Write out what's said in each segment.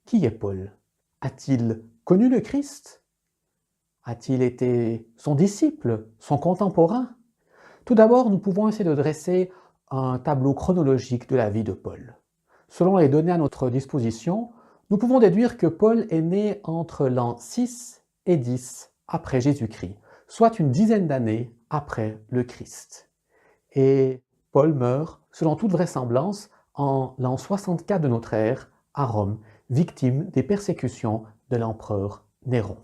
Qui est Paul? A-t-il connu le Christ? A-t-il été son disciple, son contemporain? Tout d'abord, nous pouvons essayer de dresser un tableau chronologique de la vie de Paul. Selon les données à notre disposition, nous pouvons déduire que Paul est né entre l'an 6 et 10 après Jésus-Christ, soit une dizaine d'années après le Christ. Et Paul meurt, selon toute vraisemblance, en l'an 64 de notre ère, à Rome, victime des persécutions de l'empereur Néron.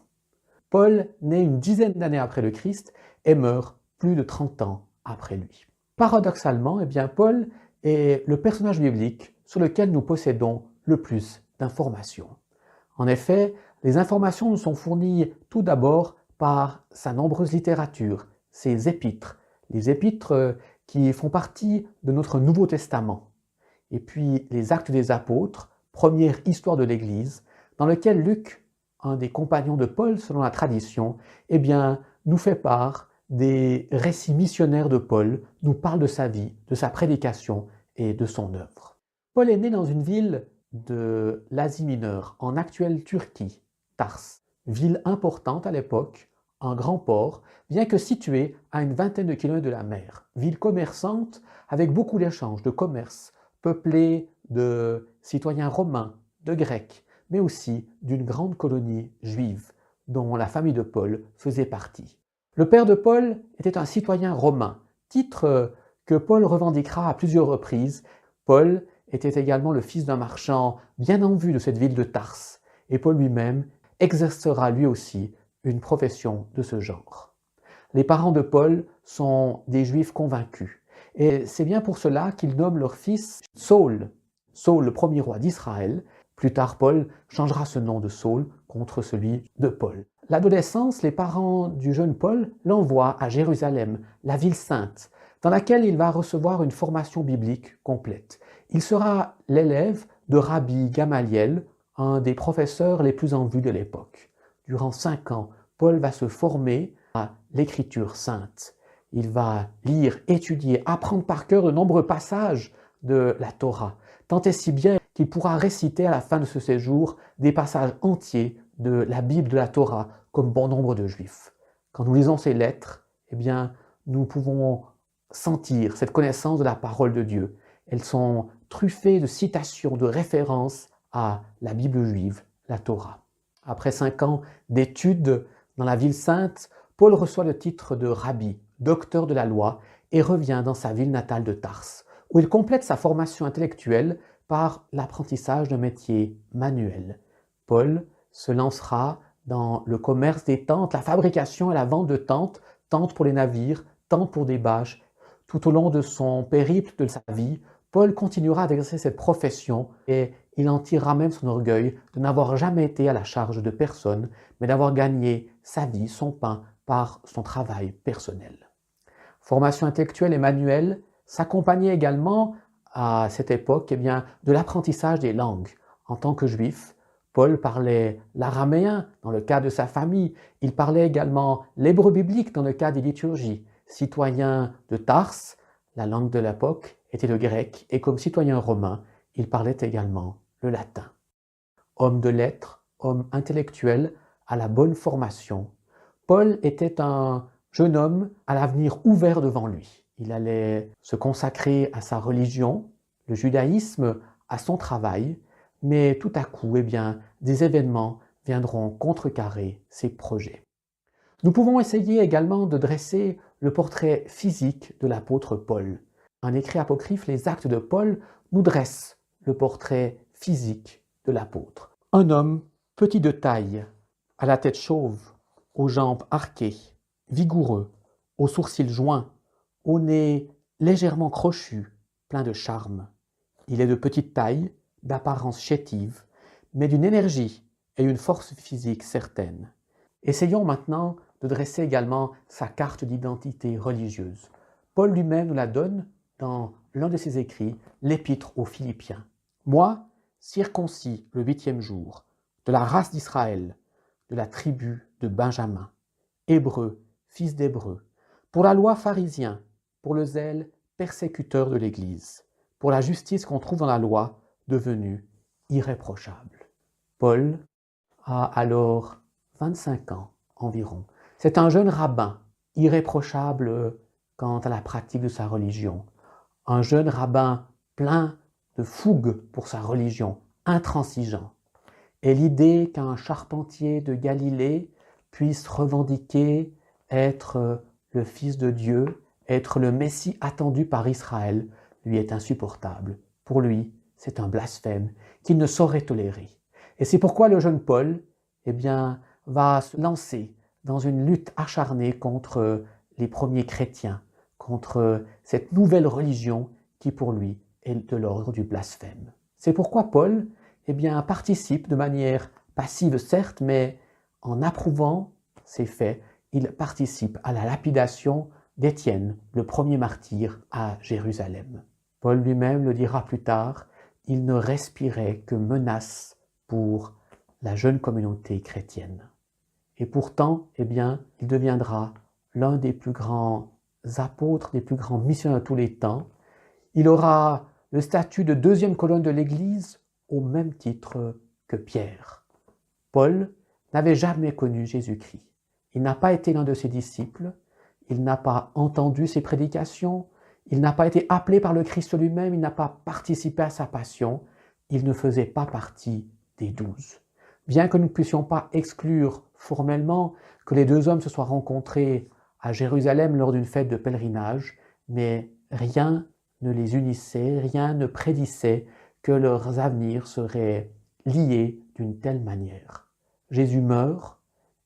Paul naît une dizaine d'années après le Christ et meurt plus de 30 ans après lui. Paradoxalement, Paul est le personnage biblique sur lequel nous possédons le plus d'informations. En effet, les informations nous sont fournies tout d'abord par sa nombreuse littérature, ses épîtres, les épîtres qui font partie de notre Nouveau Testament, et puis les Actes des Apôtres, première histoire de l'Église, dans lequel Luc, un des compagnons de Paul selon la tradition, nous fait part des récits missionnaires de Paul, nous parle de sa vie, de sa prédication et de son œuvre. Paul est né dans une ville de l'Asie mineure, en actuelle Turquie, Tars, ville importante à l'époque, un grand port, bien que située à une vingtaine de kilomètres de la mer, ville commerçante avec beaucoup d'échanges, de commerce, peuplée de citoyens romains, de Grecs, mais aussi d'une grande colonie juive dont la famille de Paul faisait partie. Le père de Paul était un citoyen romain, titre que Paul revendiquera à plusieurs reprises. Paul était également le fils d'un marchand bien en vue de cette ville de Tars, et Paul lui-même exercera lui aussi une profession de ce genre. Les parents de Paul sont des juifs convaincus, et c'est bien pour cela qu'ils nomment leur fils Saul, le premier roi d'Israël. Plus tard, Paul changera ce nom de Saul contre celui de Paul. L'adolescence, les parents du jeune Paul l'envoient à Jérusalem, la ville sainte, dans laquelle il va recevoir une formation biblique complète. Il sera l'élève de Rabbi Gamaliel, un des professeurs les plus en vue de l'époque. Durant 5 ans, Paul va se former à l'écriture sainte. Il va lire, étudier, apprendre par cœur de nombreux passages de la Torah, tant et si bien qu'il pourra réciter à la fin de ce séjour des passages entiers de la Bible, de la Torah, comme bon nombre de Juifs. Quand nous lisons ces lettres, nous pouvons sentir cette connaissance de la parole de Dieu. Elles sont truffées de citations, de références à la Bible juive, la Torah. Après 5 ans d'études dans la ville sainte, Paul reçoit le titre de rabbi, docteur de la loi, et revient dans sa ville natale de Tars, où il complète sa formation intellectuelle par l'apprentissage d'un métier manuel. Paul se lancera dans le commerce des tentes, la fabrication et la vente de tentes, tentes pour les navires, tentes pour des bâches. Tout au long de son périple de sa vie, Paul continuera d'exercer cette profession et il en tirera même son orgueil de n'avoir jamais été à la charge de personne, mais d'avoir gagné sa vie, son pain, par son travail personnel. Formation intellectuelle et manuelle s'accompagnait également à cette époque de l'apprentissage des langues. En tant que juif, Paul parlait l'araméen dans le cas de sa famille, il parlait également l'hébreu biblique dans le cas des liturgies. Citoyen de Tars, la langue de l'époque était le grec, et comme citoyen romain, il parlait également le latin. Homme de lettres, homme intellectuel, à la bonne formation, Paul était un jeune homme à l'avenir ouvert devant lui. Il allait se consacrer à sa religion, le judaïsme, à son travail, mais tout à coup, des événements viendront contrecarrer ses projets. Nous pouvons essayer également de dresser le portrait physique de l'apôtre Paul. Un écrit apocryphe, les Actes de Paul, nous dresse le portrait physique de l'apôtre. Un homme petit de taille, à la tête chauve, aux jambes arquées, vigoureux, aux sourcils joints, au nez légèrement crochu, plein de charme. Il est de petite taille, d'apparence chétive, mais d'une énergie et une force physique certaine. Essayons maintenant de dresser également sa carte d'identité religieuse. Paul lui-même nous la donne dans l'un de ses écrits, l'Épître aux Philippiens. « Moi, circoncis le 8e jour, de la race d'Israël, de la tribu de Benjamin, hébreu, fils d'hébreu, pour la loi pharisien, pour le zèle persécuteur de l'Église, pour la justice qu'on trouve dans la loi, devenue irréprochable. » Paul a alors 25 ans environ. C'est un jeune rabbin, irréprochable quant à la pratique de sa religion. Un jeune rabbin plein de fougue pour sa religion, intransigeant. Et l'idée qu'un charpentier de Galilée puisse revendiquer être le Fils de Dieu, être le Messie attendu par Israël, lui est insupportable. Pour lui, c'est un blasphème qu'il ne saurait tolérer. Et c'est pourquoi le jeune Paul, va se lancer dans une lutte acharnée contre les premiers chrétiens, contre cette nouvelle religion qui pour lui est de l'ordre du blasphème. C'est pourquoi Paul participe de manière passive certes, mais en approuvant ces faits, il participe à la lapidation d'Étienne, le premier martyr à Jérusalem. Paul lui-même le dira plus tard, il ne respirait que menace pour la jeune communauté chrétienne. Et pourtant, il deviendra l'un des plus grands apôtres, des plus grands missionnaires de tous les temps. Il aura le statut de deuxième colonne de l'Église au même titre que Pierre. Paul n'avait jamais connu Jésus-Christ. Il n'a pas été l'un de ses disciples, il n'a pas entendu ses prédications, il n'a pas été appelé par le Christ lui-même, il n'a pas participé à sa passion, il ne faisait pas partie des 12. Bien que nous ne puissions pas exclure formellement que les deux hommes se soient rencontrés à Jérusalem lors d'une fête de pèlerinage, mais rien ne les unissait, rien ne prédisait que leurs avenirs seraient liés d'une telle manière. Jésus meurt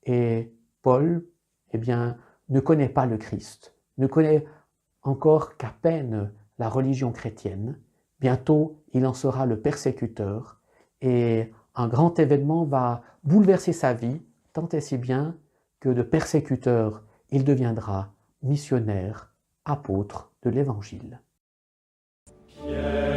et Paul, ne connaît pas le Christ, ne connaît encore qu'à peine la religion chrétienne. Bientôt, il en sera le persécuteur et un grand événement va bouleverser sa vie, tant et si bien que de persécuteur, il deviendra missionnaire, apôtre de l'Évangile. Pierre.